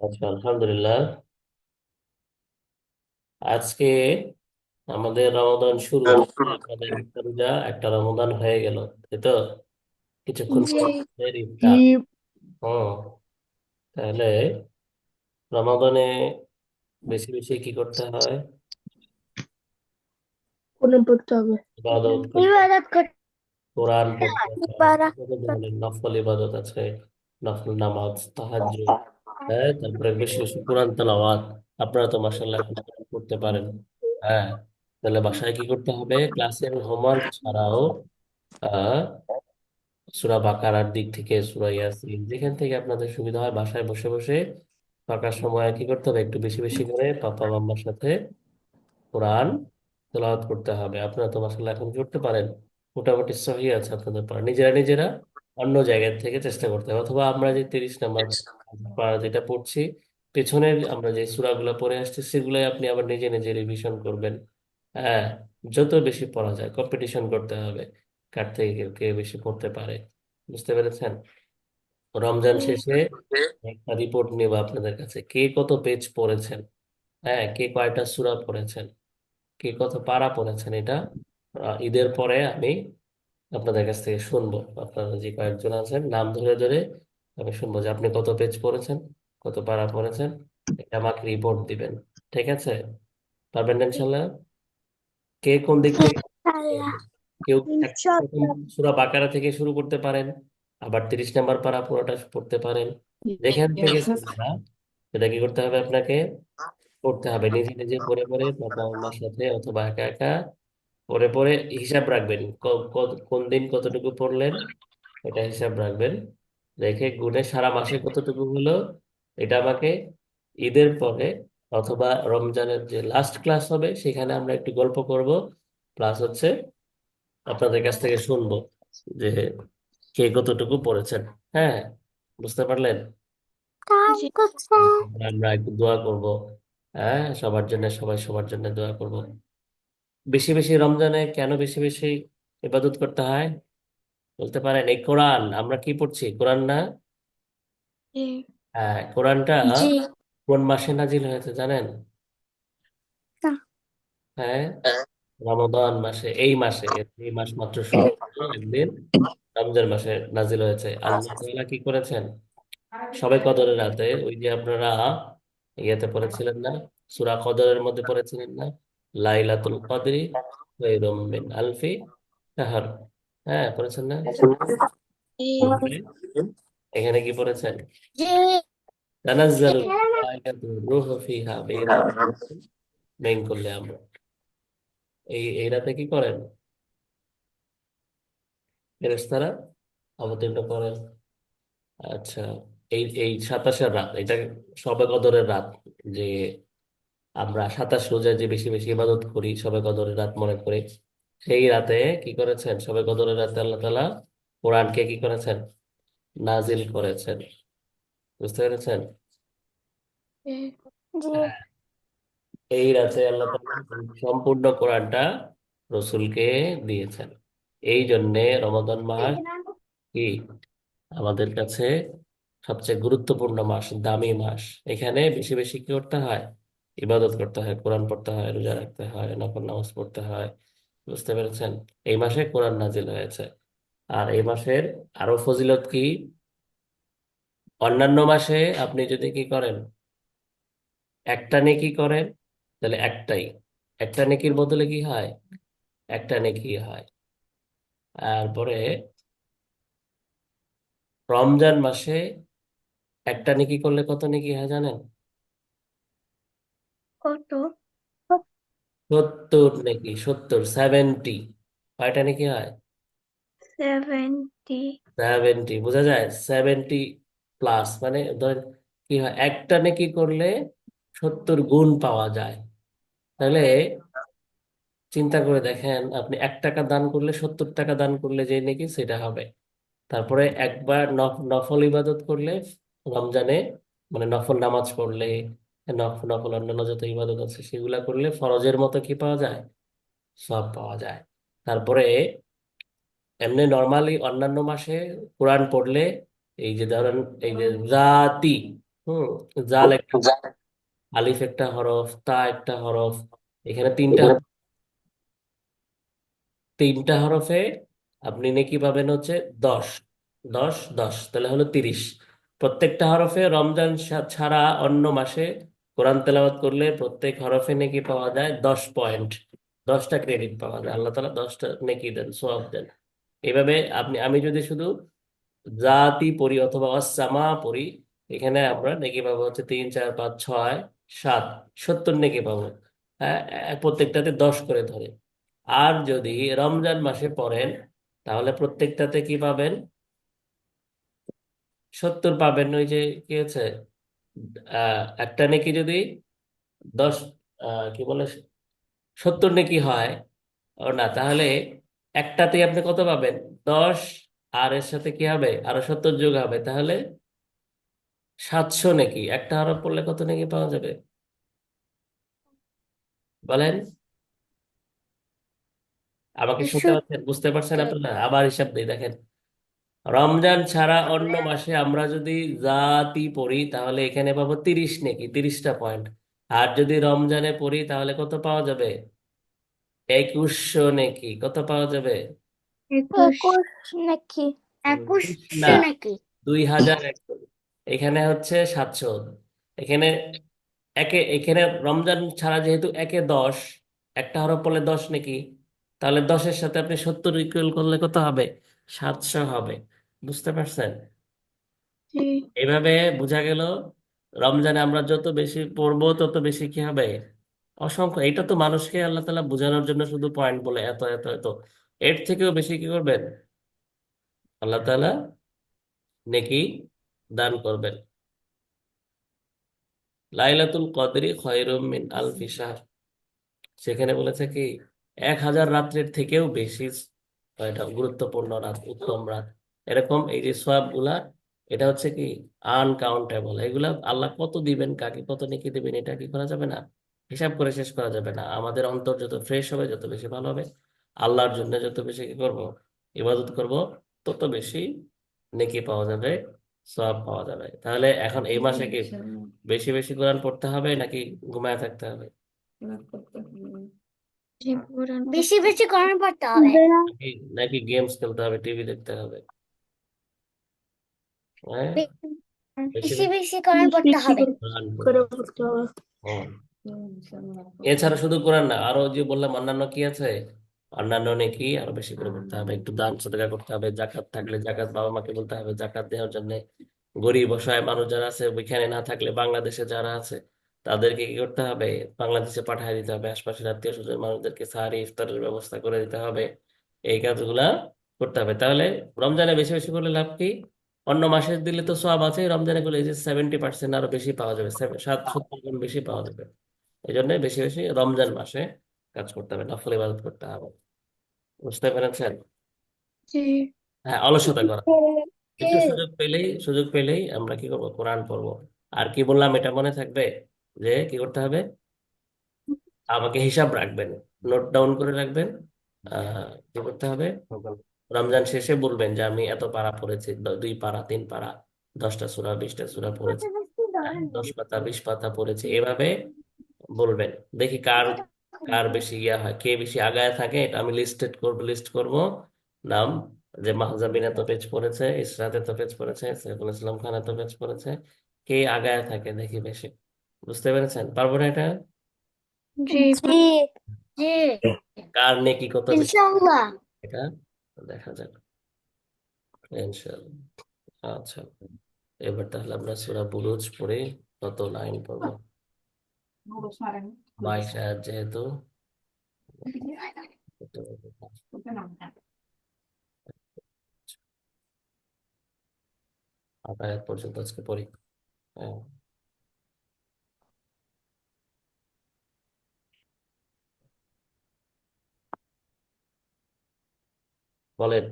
আচ্ছা, আলহামদুলিল্লাহ। আজকে আমাদের রমাদান শুরু। আপনাদের ইফতার রোজা একটা রমাদান হয়ে গেল, তাই তো? কিছুক্ষণ জি। পর আমাদের জি। ইফতার। হুম। তাহলে রমাদানে বেশি বেশি কি করতে হয়? কোনে পড়তে হবে? ইবাদত করতে, ইবাদত করতে কোরআন পড়তে হয়। পারা। কত ধরনের নফল ইবাদত আছে, নফল নামাজ, তাহাজ্জুদ। হ্যাঁ, তারপরে বেশি বেশি কোরআন তেলাওয়াত। আপনারা তো মাশাআল্লাহ এখন কোরআন পড়তে পারেন। হ্যাঁ, তাহলে বাসায় কি করতে হবে? ক্লাসের হোমওয়ার্ক ছাড়াও আহ সূরা বাকারার দিক থেকে সূরা ইয়াসিন, যেখান থেকে আপনাদের সুবিধা হয়, বাসায় বসে বসে ফাঁকা সময় কি করতে হবে? একটু বেশি বেশি করে পাপা মাম্মার সাথে কোরআন তেলাওয়াত করতে হবে। আপনারা তো মাশাআল্লাহ এখন করতে পারেন, মোটামুটি সহি আছে আপনাদের পড়া। নিজেরা নিজেরা অন্য জায়গা থেকে চেষ্টা করতে হবে, অথবা আমরা যে 30 নম্বর পারা যেটা পড়ছি, পেছনের আমরা যে সূরাগুলো পড়ে আসছি সেগুলোই আপনি আবার নিজে নিজে রিভিশন করবেন। হ্যাঁ, যত বেশি পড়া যায় কম্পিটিশন করতে হবে, কার থেকে কে বেশি পড়তে পারে। বুঝতে পেরেছেন? রমজান শেষে একটা রিপোর্ট নেব আপনাদের কাছে, কে কত পেজ পড়েছেন। হ্যাঁ, কে কয়টা সূরা পড়েছেন, কে কত পারা পড়েছেন, এটা ঈদের পরে আমি আপনাদের কাছ থেকে শুনবো। আপনারা যে কয়েকজন আছেন নাম ধরে ধরে আমি শুনবো যে আপনি কত পেজ পড়েছেন, কত পারা পড়েছেন। এটা আমাকে রিপোর্ট দিবেন। ঠিক আছে? পারবেন না ইনশাল্লাহ? কে কোন দিক থেকে শুরু ইনশাআল্লাহ। করবেন? কেউ প্রথম ইনশাআল্লাহ। সূরা বাকারা থেকে শুরু করতে পারেন, আবার 30 নম্বর পারা পুরোটা পড়তে পারেন। যেখান থেকে শুরুটা, সেটা কি করতে হবে আপনাকে? পড়তে হবে নিজে নিজে পড়ে পড়ে, বাবা মার সাথে অথবা একা একা পড়ে পড়ে হিসাব রাখবেন। কোন দিন কতটুকু পড়লেন, এটা হিসাব রাখবেন। রেখে গুণে সারা মাসে কতটুকু হলো, এটা আমাকে ঈদের পরে অথবা রমজানের যে লাস্ট ক্লাস হবে সেখানে আমরা একটু গল্প করব, প্লাস হচ্ছে আপনাদের কাছ থেকে শুনবো যে কে কতটুকু পড়েছেন। হ্যাঁ, বুঝতে পারলেন? জি। আমরা একটু দোয়া করব। হ্যাঁ, সবার জন্য, সবাই সবার জন্য দোয়া করব। বেশি বেশি রমজানে কেন বেশি বেশি ইবাদত করতে হয় বলতে পারেন? এই কোরআন আমরা কি পড়ছি, কোরআন না? জি। হ্যাঁ, কোরআনটা জি। কোন মাসে নাজিল হয়েছে জানেন? না। হ্যাঁ, রমাদান মাসে। এই মাসে, এই মাস মাত্র শুরু হলো একদিন, রমজান মাসে নাজিল হয়েছে। আল্লাহ তাআলা কি করেছেন? সবে কদরের রাতে, ওই যে আপনারা ইয়েতে পড়েছিলেন না, সূরা কদরের মধ্যে পড়েছিলেন না, লাইলাতুল কদরি খায়রুম মিন আলফি শাহর। হ্যাঁ, পড়েছেন না? তারপরে এখানে কি পড়েছেন? জি। তানাজ্জালুল মালায়েকাতু রূহু ফিহা বিইذনিল্লাহি মিন কুল্লি আমর। এই রাতে কি করেন? ফেরেশতারা অবতীর্ণ করেন। আচ্ছা, এই এই 27-এর রাত, এটা শবে কদরের রাত। যে আমরা 27 রোজায় যে বেশি বেশি ইবাদত করি, শবে কদরের রাত মনে করি, সেই রাতে কি করেছেন? শবে কদরের রাতে আল্লাহ তাআলা কোরআনকে কি করেছেন? নাজিল করেছেন। বুঝতে পেরেছেন? জি। হ্যাঁ, এই রাতে আল্লাহ তাআলা সম্পূর্ণ কোরআনটা রসুলকে দিয়েছেন। এই জন্যে রমাদান মাস কি আমাদের কাছে সবচেয়ে গুরুত্বপূর্ণ মাস, দামি মাস। এখানে বেশি বেশি কি করতে হয়? ইবাদত করতে হয়, কোরআন পড়তে হয়, রোজা রাখতে হয়, নফল নামাজ পড়তে হয়। বুঝতে পেরেছেন? এই মাসে কোরআন নাজিল হয়েছে। আর এই মাসের আরো ফজিলত কি, অন্যান্য মাসে আপনি যদি কি করেন, একটা নেকি করেন, তাহলে একটাই, একটা নেকির বদলে কি হয়? একটা নেকি হয়। তারপরে রমজান মাসে একটা নেকি করলে কত নেকি হয় জানেন? কত? 70 নেকি, 70 কয়টা নেকি হয়? 70। 70, বোঝা যায়? 70 প্লাস, মানে ধরেন কি হয়, একটা নেকি করলে 70 গুণ পাওয়া যায়। তাহলে চিন্তা করে দেখেন, আপনি 1 টাকা দান করলে 70 টাকা দান করলে যে নেকি সেটা হবে। তারপরে একবার নফল ইবাদত করলে রমজানে, মানে নফল নামাজ পড়লে, নফল নফল অন্যান্য যত ইবাদত আছে সেগুলা করলে ফরজের মতো কি পাওয়া যায়? সব পাওয়া যায়। তারপরে এমনি নর্মালি অন্যান্য মাসে কোরআন পড়লে, এই যে ধরেন, এই যে রাতি, হুম, জাল একটা, আলিফ একটা হরফ, তা একটা হরফ। এখানে তিনটা, তিনটা হরফে আপনি নেকি পাবেন হচ্ছে 10, 10, 10, তাহলে হলো 30। প্রত্যেকটা হরফে রমজান ছাড়া অন্য মাসে কোরআন তেলাওয়াত করলে প্রত্যেক হরফে নেকি পাওয়া যায় 10 পয়েন্ট, 10টা ক্রেডিট পাওয়া যায়, আল্লাহ তাআলা 10টা নেকি দেন, সোয়াব দেন। এইভাবে আমি যদি শুধু জাতি পড়ি অথবা অসামা পড়ি, এখানে আমরা নেকি পাবো হচ্ছে 3, 4, 5, 6, 7, 70 নেকি পাবো। হ্যাঁ, প্রত্যেকটাতে 10 করে ধরে। আর যদি রমজান মাসে পড়েন তাহলে প্রত্যেকটাতে কি পাবেন, 70 পাবেন। ওই যে কি আছে, একটা নেকি যদি 10, কি বলে, 70 নেকি হয়, ও না, তাহলে একটাতে আপনি কত পাবেন, 10, আর এর সাথে কি হবে, আরো 70 যোগ হবে, তাহলে 700 নেকি। একটা আরো পড়লে কত নেকি পাওয়া যাবে বলেন? আমাকে শুনতে পাচ্ছেন, বুঝতে পারছেন আপনারা? আবার হিসাব দিই, দেখেন। রমজান ছাড়া অন্য মাসে আমরা যদি জাতি পড়ি তাহলে এখানে পাবো 30 নেকি, 30টা পয়েন্ট। আর যদি রমজানে পড়ি তাহলে কত পাওয়া যাবে, 2100 নেকি। কত পাওয়া যাবে? একুশ নাকি? না, 2100 নাকি? 2000। এখানে হচ্ছে 700। এখানে এখানে রমজান ছাড়া যেহেতু একে 10, একটা হরফ পড়লে 10 নাকি, তাহলে 10-এর সাথে আপনি 70 ইকুয়াল করলে কত হবে, 700 হবে। বুঝতে পারছেন? জি। এইভাবে বোঝা গেল রমজানে আমরা যত বেশি পড়বো তত বেশি কি হবে, অসংখ্য। এটা তো মানুষকে আল্লাহ তাআলা বোঝানোর জন্য শুধু পয়েন্ট বলে এত এত এত, এর থেকেও বেশি কি করবেন, আল্লাহ তাআলা নেকি দান করবেন। লাইলাতুল কদরি খায়রুম মিন আলফি শাহর, সেখানে বলেছে কি 1000 রাত্রের থেকেও বেশি এটা গুরুত্বপূর্ণ রাত, উত্তম রাত। এরকম এই যে সওয়াব গুলা, এটা হচ্ছে কি আনকাউন্টেবল। এগুলা আল্লাহ কত দিবেন, কাকে কত নেকি দিবেন, এটা কি করা যাবে না, হিসাব করে শেষ করা যাবে না। আমাদের অন্তর যত ফ্রেশ হবে, যত বেশি ভালো হবে, আল্লাহর জন্য যত বেশি কি করব, ইবাদত করব, তত বেশি নেকি পাওয়া যাবে, সওয়াব পাওয়া যাবে। তাহলে এখন এই মাসে কি বেশি বেশি কোরআন পড়তে হবে নাকি ঘুমায় থাকতে হবে, জি, বেশি বেশি কোরআন পড়তে হবে। নাকি নাকি গেমস খেলতে হবে, টিভি দেখতে হবে? হ্যাঁ, বেশি বেশি বেশি বেশি কোরআন পড়তে বেশি হবে। কোরআন করে পড়বে। পড়তে হবে। হুম। এছাড়া শুধু কোরআন না, আরো যে বললাম অন্যান্য কি আছে, অন্যান্য নেকি আরো বেশি করে করতে হবে। একটু দান সদকা করতে হবে, জাকাত থাকলে জাকাত বাবা মাকে বলতে হবে জাকাত দেওয়ার জন্য। গরিব অসহায় মানুষ যারা আছে ওইখানে না থাকলে বাংলাদেশে যারা আছে তাদেরকে কি করতে হবে, বাংলাদেশে পাঠিয়ে দিতে হবে। আশপাশের আত্মীয় স্বজন মানুষদেরকে সাহারি ইফতারের ব্যবস্থা করে দিতে হবে। এই কাজগুলা করতে হবে। তাহলে রমজানে বেশি বেশি করলে লাভ কি, অন্য মাসে দিলে তো সব আছে, রমজানে করলে এই যে 70% আরো বেশি পাওয়া যাবে, 70 গুণ বেশি পাওয়া যাবে। এই জন্য বেশি বেশি রমজান মাসে কাজ করতে হবে, নফল ইবাদত করতে হবে। বুঝতে পেরেছেন? জি। হ্যাঁ, অলসতা করা, একটু সুযোগ পেলেই আমরা কি করবো, কোরআন পড়বো। আর কি বললাম এটা মনে থাকবে, যে কি করতে হবে, আমাকে হিসাব রাখবেন, নোট ডাউন করে রাখবেন। কি করতে হবে, রমজান শেষে বলবেন যে আমি এত পারা পড়েছি, 2 পারা, 3 পারা, 10টা সূরা, 20টা সূরা পড়েছি, 10 পাতা, 20 পাতা পড়েছি, এভাবে বলবেন। দেখি কার কার বেশি ইয়া হয়, কে বেশি আগায় থাকে। এটা আমি লিস্ট করব নাম, যে মাহজাবিন এত পেজ পড়েছে, ইসরাত এত পেজ পড়েছে, সাইফুল ইসলাম খান এত পেজ পড়েছে, কে আগায় থাকে দেখি বেশি। বুঝতে পেরেছেন? পারবো না এটা? জি। জি। জি। কার নেকি কত বেশি, ইনশাআল্লাহ। এটা দেখা যাক ইনশাআল্লাহ। আচ্ছা, এবার তাহলে আমরা সূরা বুরুজ পড়ে কত লাইন পড়বো, 22 আয়াত যেহেতু, আয়াত পর্যন্ত আজকে পড়ি। হ্যাঁ, বলেন।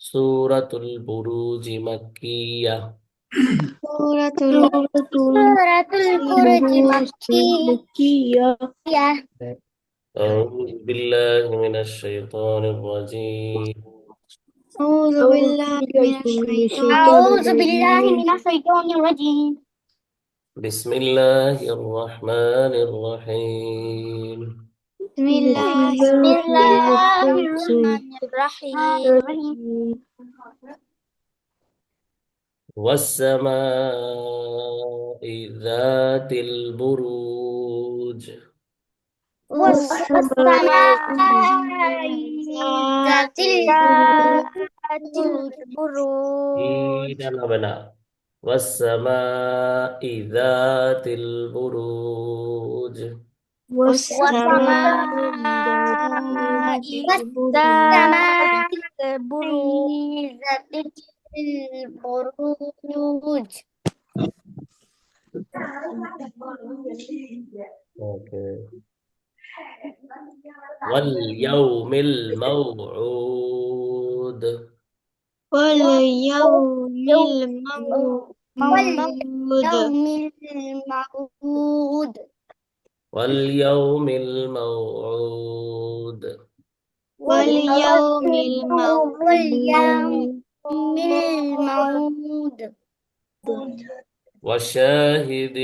সূরাতুল বুরুজ মাক্কিয়াহ। সূরাতুল সূরাতুল বুরুজ মাক্কিয়া। أعوذ بالله من الشيطان الرجيم. أعوذ بالله من الشيطان الرجيم. بسم الله الرحمن الرحيم. بسم الله بسم الله الرحمن الرحمن الرحيم. الرحيم. والسماء ذات البروج. والسماء ذات والسماء البروج. إذا بنا والسماء ذات البروج. والسماء والسماء ذات البروج ذات البروج. البروج. أوكي. واليوم الموعود. واليوم الموعود. واليوم الموعود. واليوم الموعود. واليوم واليوم الموعود. الموعود. وشاهد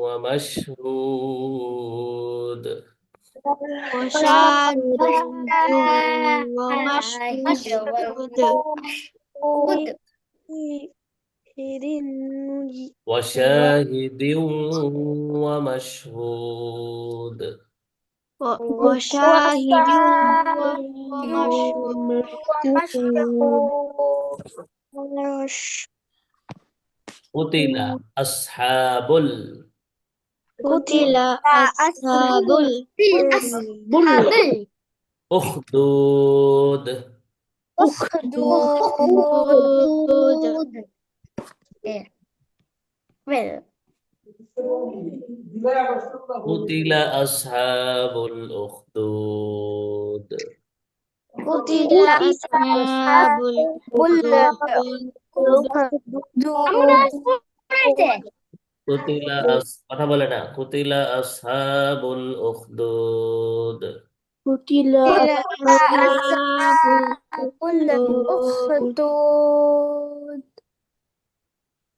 ومشهود. وشاهد وشاهد ومشهود. ومشهود. وشاهد ومشهود. وشاهد ومشهود. قتل أصحاب قتل أصحاب الأخدود. الأخدود. Well, قتل أصحاب الأخدود. قتل أصحاب কথা বলে না, قتل أصحاب الأخدود. قتل أصحاب الأخدود.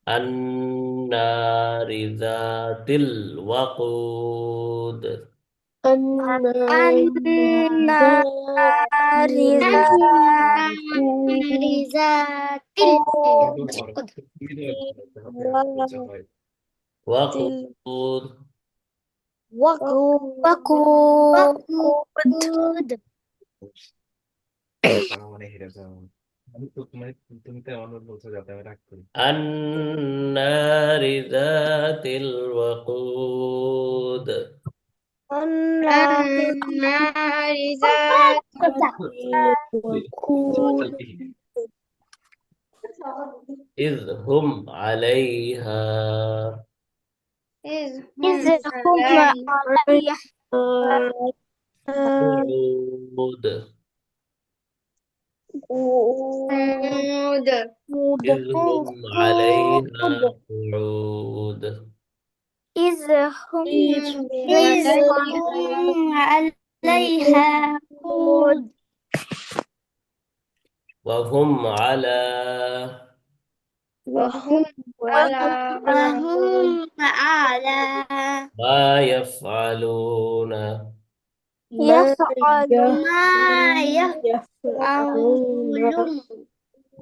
النار ذات الوقود. النار ذات وقود. الوقود. النار ذات الوقود. النار ذات الوقود. إذ هم عليها إذ هم عليها قعود. إذ هم عليها قعود. إذ هم عليها قود. وهم على وهم على ما يفعلون يفعلون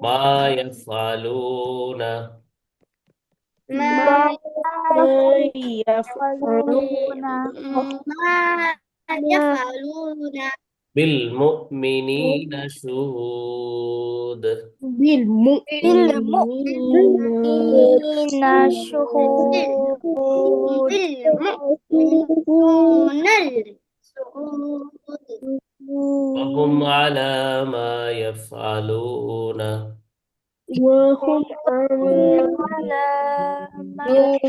ما يفعلون ما يفعلون يفعلون بالمؤمنين شهود. بالمؤمنين شهود. وهم على ما يفعلون وهم على ما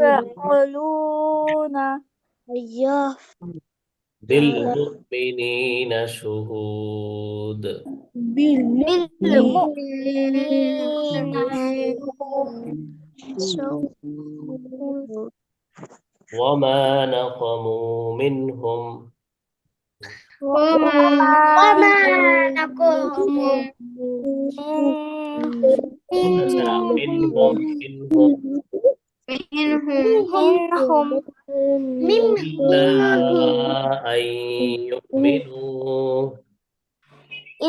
يفعلون بالمؤمنين شهود. بالمؤمنين شهود. وما نقموا منهم وما نقموا منهم منهم إلا أن يؤمنوا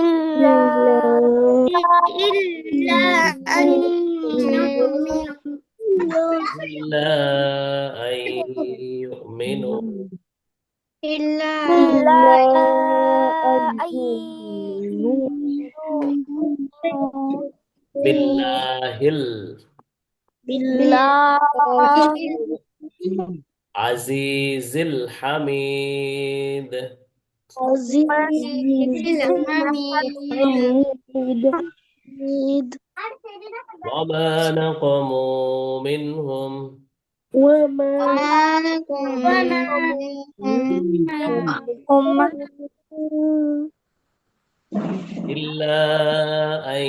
إلا إلا أن يؤمنوا إلا أن يؤمنوا إلا إلا أن أن يؤمنوا بالله بالله العزيز الحميد العزيز الحميد وما نقموا منهم وما لكم منهم إلا أن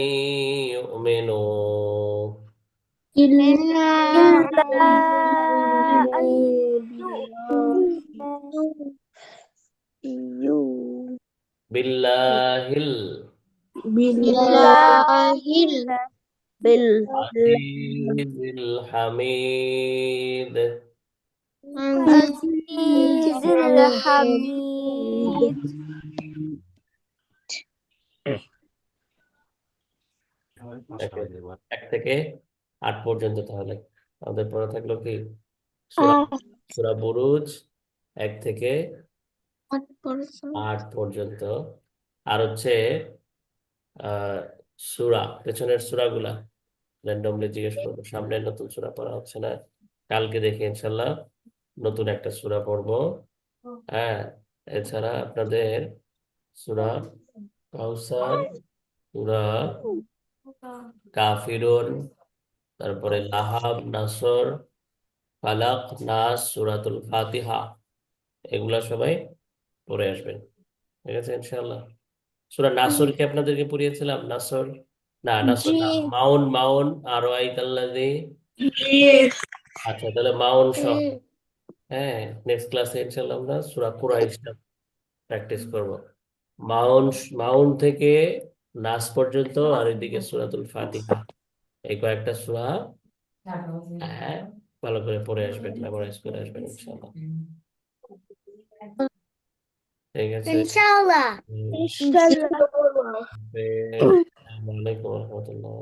يؤمنوا إلا إلا أن يؤمنوا بالله بالله العزيز الحميد العزيز الحميد এক থেকে 8 পর্যন্ত। তাহলে আমাদের পড়া থাকলো কি সূরা সূরা বুরুজ 1 থেকে 8 পর্যন্ত। আর হচ্ছে আহ সূরা পেছনের সূরাগুলা র্যান্ডমলি জিজ্ঞেস করবো, সামনে নতুন সূরা পড়া হচ্ছে না, কালকে দেখি ইনশাল্লাহ নতুন একটা সূরা পড়বো। হ্যাঁ, এছাড়া আপনাদের সূরা কাউসার, সূরা কাফিরুন, তারপরে লাহাব, নাসর, ফালাক, নাস, সূরাতুল ফাতিহা, এগুলা সবাই পড়ে আসবেন। ঠিক আছে ইনশাআল্লাহ। সূরা নাসর কি আপনাদেরকে পড়িয়েছিলাম? নাসর না, নাসর জি না, মাউন, মাউন আর আইতাল্লাযী। আচ্ছা, তাহলে মাউন সহ হ্যাঁ, নেক্সট ক্লাসে ইনশাআল্লাহ আমরা সূরা কুরাইশটা প্র্যাকটিস করব। মাউন, মাউন থেকে নাস পর্যন্ত, আর এদিকে সূরাতুল ফাতিহা, এই কয়েকটা সূরা হ্যাঁ ভালো করে পড়ে আসবেন, মেমোরাইজ করে আসবেন ইনশাআল্লাহ। ঠিক আছে। ইনশাআল্লাহ হুম, ইনশাআল্লাহ আসসালামু আলাইকুম ওয়া রাহমাতুল্লাহ।